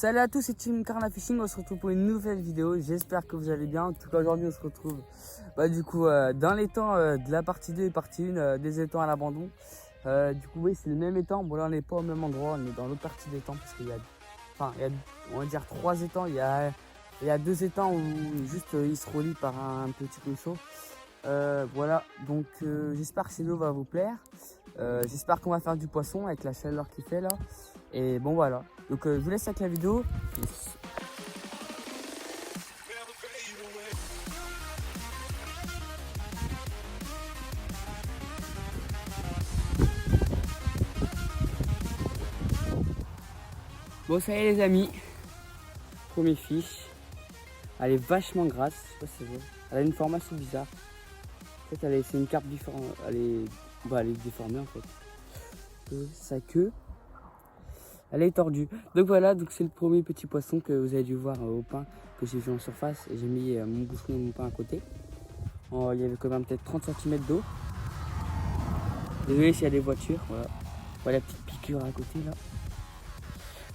Salut à tous, c'est Team Carna Fishing, on se retrouve pour une nouvelle vidéo, j'espère que vous allez bien. En tout cas aujourd'hui on se retrouve dans l'étang de la partie 2 et partie 1 des étangs à l'abandon. Oui, c'est le même étang, bon là on n'est pas au même endroit, on est dans l'autre partie de l'étang parce qu'il y a, on va dire 3 étangs. Il y a 2 étangs où juste ils se relient par un petit ruisseau. Voilà, donc j'espère que cette vidéo va vous plaire. J'espère qu'on va faire du poisson avec la chaleur qu'il fait là. Et bon voilà, donc je vous laisse avec la vidéo. Bon ça y est les amis, premier fiche. Elle est vachement grasse, je sais pas si c'est vrai. Elle a une forme assez bizarre. En fait c'est une carpe différente, elle est déformée en fait. Sa queue, elle est tordue. Donc voilà, donc c'est le premier petit poisson que vous avez dû voir au pain que j'ai vu en surface. Et j'ai mis mon bouchon et mon pain à côté. Il y avait quand même peut-être 30 cm d'eau. Désolé s'il y a des voitures, voilà. Voilà la petite piqûre à côté là.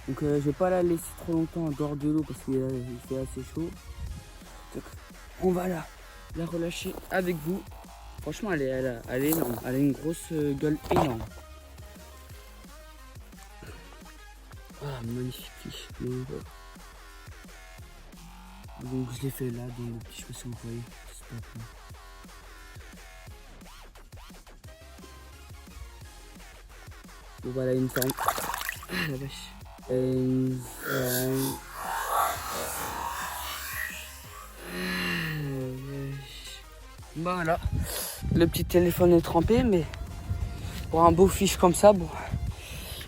Donc je vais pas la laisser trop longtemps en dehors de l'eau parce qu'il fait assez chaud. Donc on va la relâcher avec vous. Franchement elle est énorme, elle a une grosse gueule énorme. Ah magnifique fiche. Donc je l'ai fait là dans le petit chausson, vous voyez. Donc voilà une forme. Ah la vache. Une forme. Voilà. Le petit téléphone est trempé, mais pour un beau fiche comme ça, bon,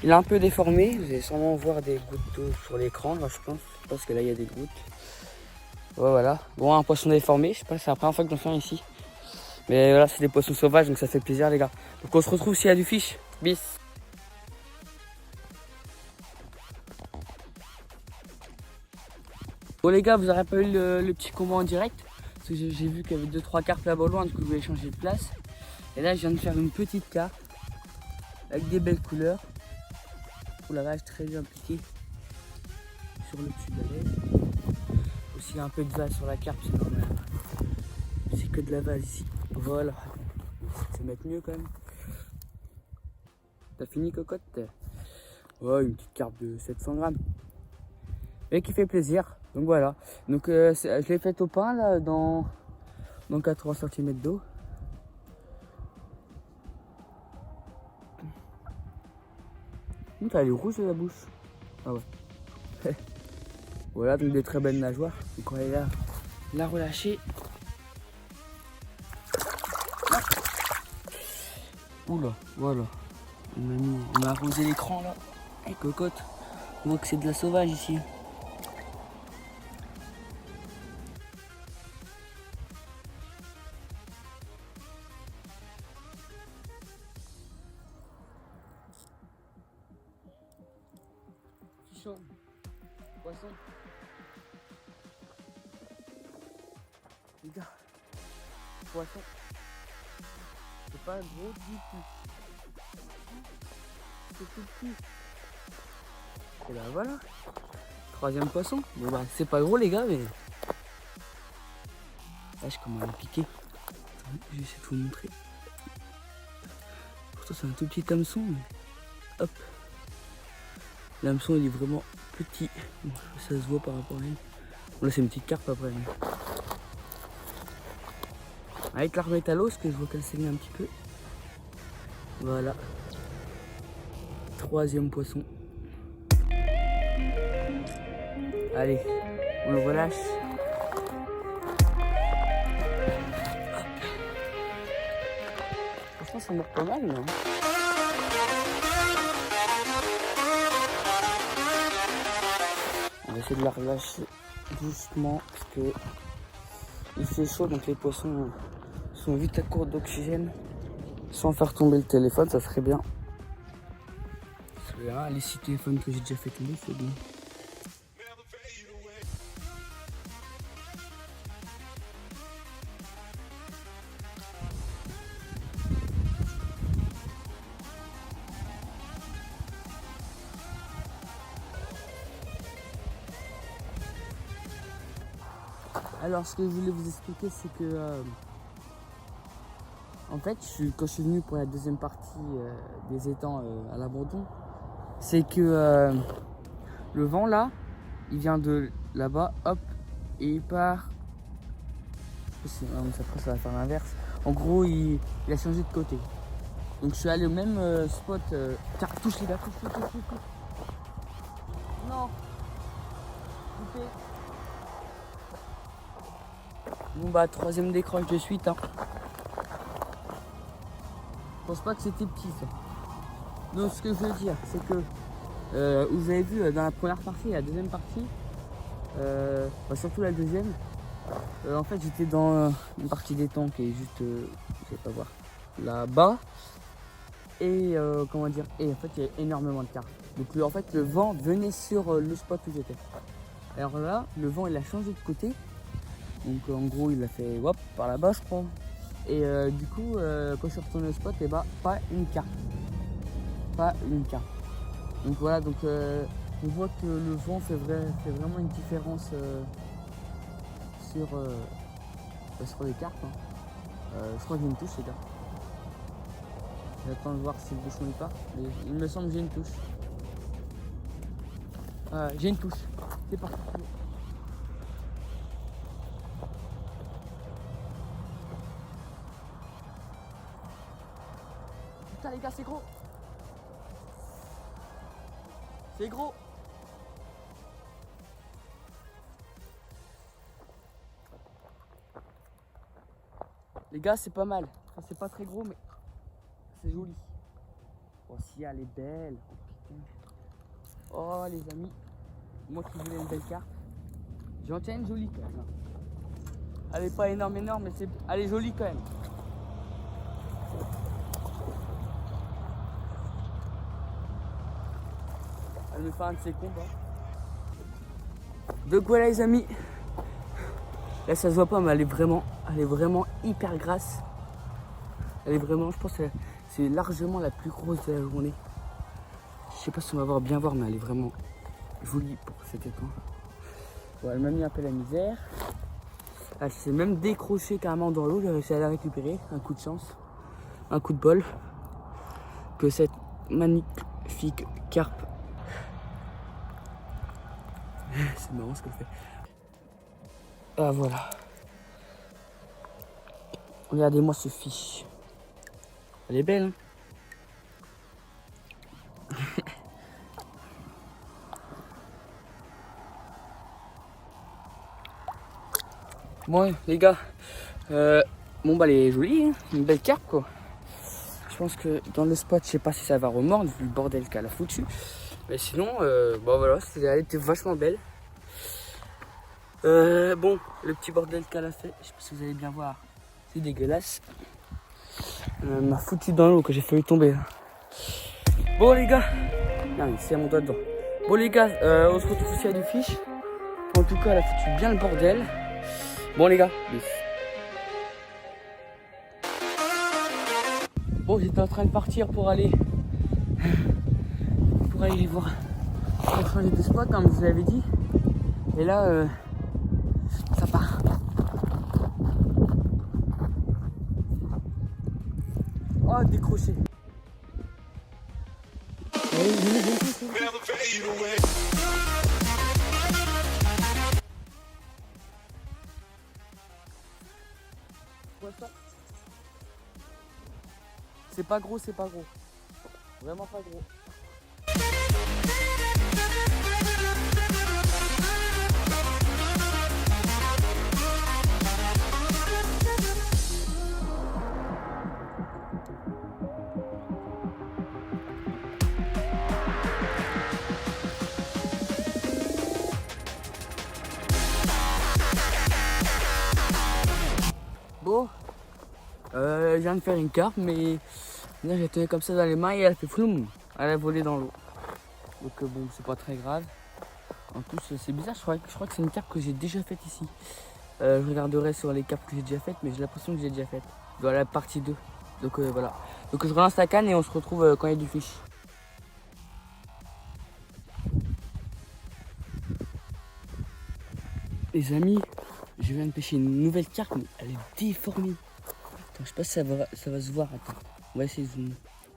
il est un peu déformé. Vous allez sûrement voir des gouttes d'eau sur l'écran, là je pense. Parce que là il y a des gouttes. Ouais, voilà. Bon, un poisson déformé, je sais pas, c'est la première fois que j'en fais un ici. Mais voilà, c'est des poissons sauvages, donc ça fait plaisir les gars. Donc on se retrouve s'il y a du fiche. Bis. Bon les gars, vous n'aurez pas eu le petit combat en direct. Parce que j'ai vu qu'il y avait 2-3 carpes là-bas loin, du coup je voulais changer de place. Et là je viens de faire une petite carpe. Avec des belles couleurs. Oh la vache, très bien piqué. Sur le dessus de la lèvre. Aussi un peu de vase sur la carpe, c'est normal. C'est que de la vase ici. Voilà. Ça va mettre mieux quand même. T'as fini cocotte? Ouais, une petite carpe de 700 grammes. Et qui fait plaisir. Donc voilà. Donc je l'ai faite au pain là dans 80 cm d'eau. Elle est rouge de la bouche. Ah ouais. Voilà, donc des très belles nageoires. Donc on va aller la relâcher. Ah. Oula, voilà. On a arrosé l'écran là. Et cocotte. On voit que c'est de la sauvage ici. Fichon. Poisson. Les gars. Poisson. C'est pas gros du tout. C'est tout petit. Et là voilà. Troisième poisson. Bon bah c'est pas gros les gars mais. Vache comment elle a piqué. Je vais essayer de vous montrer. Pourtant c'est un tout petit hameçon mais. Hop. L'hameçon il est vraiment petit. Bon, ça se voit par rapport à elle. Bon, là c'est une petite carpe après. Avec la remettre à l'eau, parce que je vois qu'elle saigne un petit peu. Voilà. Troisième poisson. Allez, on le relâche. Franchement, ça mord pas mal, non? On va essayer de la relâcher doucement, parce que il fait chaud, donc les poissons sont vite à court d'oxygène. Sans faire tomber le téléphone, ça serait bien. Celui-là, les 6 téléphones que j'ai déjà fait tomber, c'est bien. Alors ce que je voulais vous expliquer, c'est que en fait, quand je suis venu pour la deuxième partie des étangs à l'abandon, c'est que le vent là, il vient de là-bas, hop, et il part. Je sais pas si après ça va faire l'inverse. En gros, il a changé de côté. Donc je suis allé au même spot. Tiens, touche les gars, touche. Non. Coupé. Bon bah troisième décroche de suite. Hein. Je pense pas que c'était petit ça. Donc ce que je veux dire, c'est que vous avez vu dans la première partie et la deuxième partie, surtout la deuxième, en fait j'étais dans une partie des temps qui est juste, je sais pas voir, là-bas. Et comment dire, et en fait il y a énormément de cartes. Donc en fait le vent venait sur le spot où j'étais. Alors là, le vent il a changé de côté. Donc en gros il a fait hop par là-bas je crois. Et du coup quand je suis retourné au spot, et bah pas une carte. Pas une carte. Donc voilà, donc on voit que le vent fait vraiment une différence sur les cartes. Hein. Je crois que j'ai une touche les gars. J'attends de voir si le bouchon il part. Mais il me semble que j'ai une touche. J'ai une touche. C'est parti. Putain les gars, c'est gros. C'est gros. Les gars, c'est pas mal. Enfin, c'est pas très gros, mais c'est joli. Oh, si elle est belle. Oh, putain. Oh, les amis. Moi qui voulais une belle carte. J'en tiens une jolie quand même. Elle est pas énorme, mais elle est jolie quand même. Elle me fait un de ses combats. Donc voilà les amis. Là ça se voit pas, mais elle est vraiment hyper grasse. Elle est vraiment, je pense que c'est largement la plus grosse de la journée. Je sais pas si on va bien voir, mais elle est vraiment jolie pour cet étang. Bon, elle m'a mis un peu la misère. Elle s'est même décrochée carrément dans l'eau. J'ai réussi à la récupérer. Un coup de chance, un coup de bol. Que cette magnifique carpe. C'est marrant ce qu'elle fait. Ah voilà. Regardez-moi ce fiche. Elle est belle, hein. Bon les gars, bon bah elle est jolie, hein. Une belle carpe quoi. Je pense que dans le spot, je sais pas si ça va remordre vu le bordel qu'elle a foutu. Mais sinon, bon voilà, elle était vachement belle. Bon, le petit bordel qu'elle a fait, je sais pas si vous allez bien voir, c'est dégueulasse. M'a foutu dans l'eau que j'ai failli tomber. Bon les gars, non c'est à mon doigt dedans. Bon les gars, on se retrouve aussi à du fiche. En tout cas, elle a foutu bien le bordel. Bon les gars, bis. Bon, j'étais en train de partir pour aller voir, pour changer de spot, comme je vous l'avais dit. Et là, ça part. Oh, décroché. C'est pas gros, c'est pas gros. Vraiment pas gros. Bon, je viens de faire une carpe, mais là j'ai tenu comme ça dans les mains et elle fait floum. Elle a volé dans l'eau. Donc bon, c'est pas très grave. En plus, c'est bizarre, je crois que c'est une carpe que j'ai déjà faite ici. Je regarderai sur les carpes que j'ai déjà faites, mais j'ai l'impression que j'ai déjà faite. Dans la partie 2. Donc voilà. Donc je relance la canne et on se retrouve quand il y a du fiche. Les amis, Je viens de pêcher une nouvelle carpe, mais elle est déformée. Attends, je sais pas si ça va se voir. Attends, on va essayer de zoomer.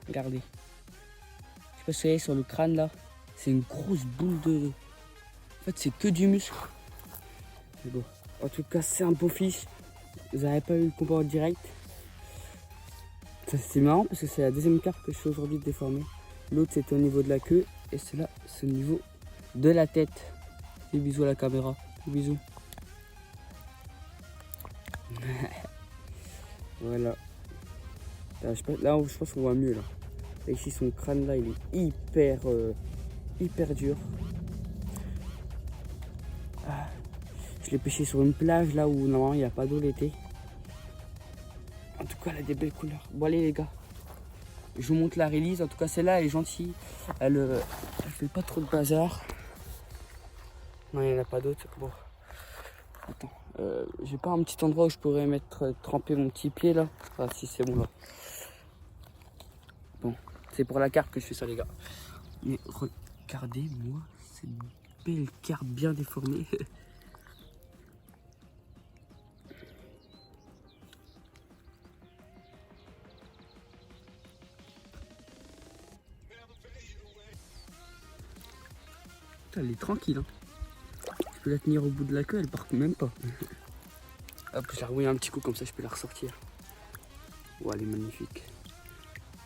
Regardez. Je sais pas si vous voyez sur le crâne là. C'est une grosse boule de... En fait, c'est que du muscle. Mais bon, en tout cas, c'est un beau fiche. Vous n'avez pas eu le combat en direct. C'est marrant parce que c'est la deuxième carpe que je fais aujourd'hui déformée. L'autre, c'était au niveau de la queue. Et celle-là, c'est au niveau de la tête. Des bisous à la caméra. Des bisous. Voilà. Là, je pense qu'on voit mieux là. Et ici, son crâne là, il est hyper dur. Je l'ai pêché sur une plage là où normalement il n'y a pas d'eau l'été. En tout cas, elle a des belles couleurs. Bon, allez les gars, je vous montre la release. En tout cas, celle-là, elle est gentille. Elle fait pas trop de bazar. Non, il n'y en a pas d'autres. Bon, attends, j'ai pas un petit endroit où je pourrais mettre tremper mon petit pied là. Ah, si, c'est bon là. Bon, c'est pour la carpe que je fais ça, les gars. Mais regardez-moi, c'est une belle carpe bien déformée. Elle est tranquille, hein. Je peux la tenir au bout de la queue, elle part même pas. Hop, j'ai rerouillé un petit coup comme ça, je peux la ressortir. Oh, elle est magnifique.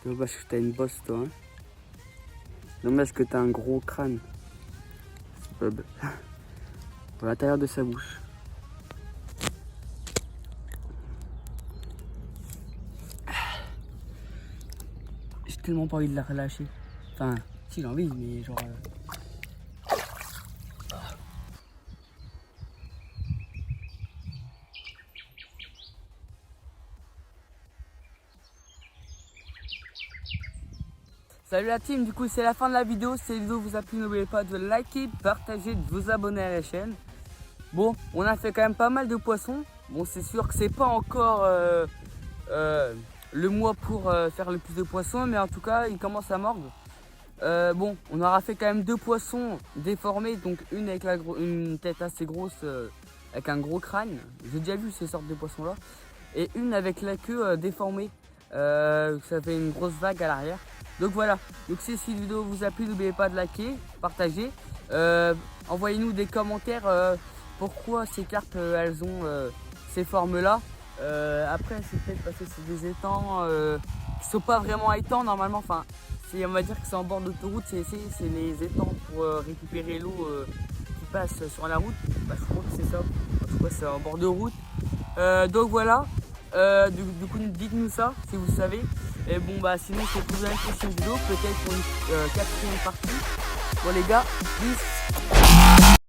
Dommage que t'as une bosse, toi. Hein. Dommage que t'as un gros crâne. Bob. Pour l'intérieur de sa bouche. J'ai tellement pas envie de la relâcher. Enfin, si j'ai envie, mais genre... Salut la team, du coup c'est la fin de la vidéo. Si la vidéo vous a plu, n'oubliez pas de liker, partager, de vous abonner à la chaîne. Bon, on a fait quand même pas mal de poissons. Bon, c'est sûr que c'est pas encore le mois pour faire le plus de poissons, mais en tout cas il commence à mordre. Bon, on aura fait quand même 2 poissons déformés, donc une avec une tête assez grosse avec un gros crâne. J'ai déjà vu ces sortes de poissons là. Et une avec la queue déformée, ça fait une grosse vague à l'arrière. Donc voilà, donc si cette vidéo vous a plu, n'oubliez pas de liker, partager, envoyez-nous des commentaires pourquoi ces carpes elles ont ces formes là. Après c'est peut-être parce que c'est des étangs qui sont pas vraiment étangs normalement, enfin on va dire que c'est en bord d'autoroute, c'est les étangs pour récupérer l'eau qui passe sur la route. Bah, je crois que c'est ça, en tout cas c'est en bord de route. Donc voilà, du coup dites-nous ça si vous savez. Et bon bah sinon je vous retrouve dans une prochaine vidéo, peut-être pour une 4e partie. Bon les gars, peace.